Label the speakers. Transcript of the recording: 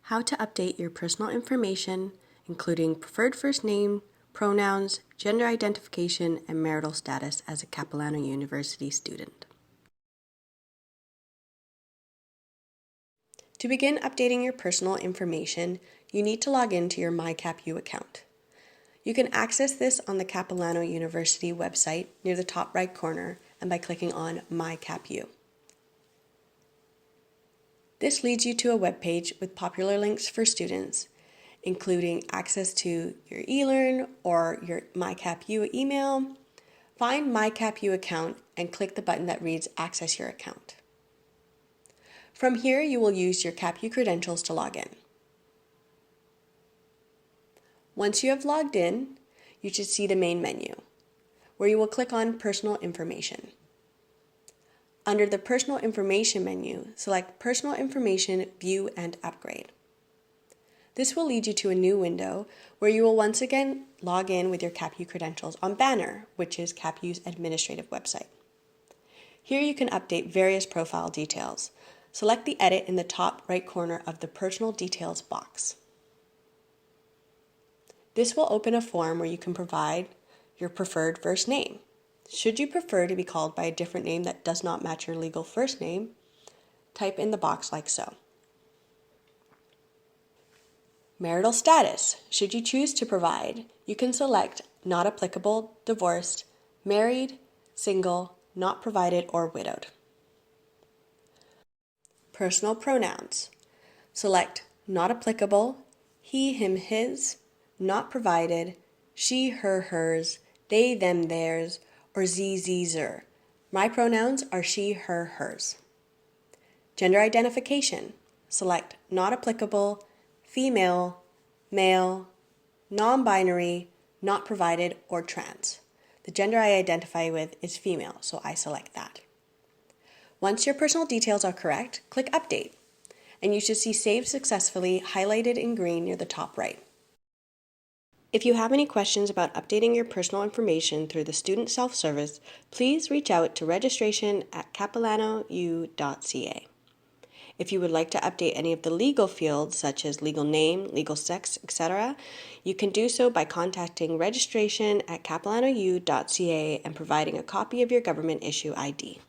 Speaker 1: how to update your personal information, including preferred first name, pronouns, gender identification, and marital status as a Capilano University student. To begin updating your personal information, you need to log into your myCapU account. You can access this on the Capilano University website near the top right corner and by clicking on myCapU. This leads you to a web page with popular links for students, including access to your eLearn or your myCapU email. Find myCapU account and click the button that reads Access Your Account. From here, you will use your CapU credentials to log in. Once you have logged in, you should see the main menu, where you will click on Personal Information. Under the Personal Information menu, select Personal Information, View and Upgrade. This will lead you to a new window where you will once again log in with your CapU credentials on Banner, which is CapU's administrative website. Here you can update various profile details. Select the edit in the top right corner of the Personal Details box. This will open a form where you can provide your preferred first name. Should you prefer to be called by a different name that does not match your legal first name, type in the box like so. Marital status. Should you choose to provide, you can select not applicable, divorced, married, single, not provided, or widowed. Personal pronouns. Select not applicable, he, him, his, not provided, she, her, hers, they, them, theirs, or z, zer. My pronouns are she, her, hers. Gender identification. Select not applicable, female, male, non-binary, not provided, or trans. The gender I identify with is female, so I select that. Once your personal details are correct, click Update, and you should see Saved Successfully highlighted in green near the top right. If you have any questions about updating your personal information through the student self-service, please reach out to registration@capilanou.ca. If you would like to update any of the legal fields, such as legal name, legal sex, etc., you can do so by contacting registration@capilanou.ca and providing a copy of your government issue ID.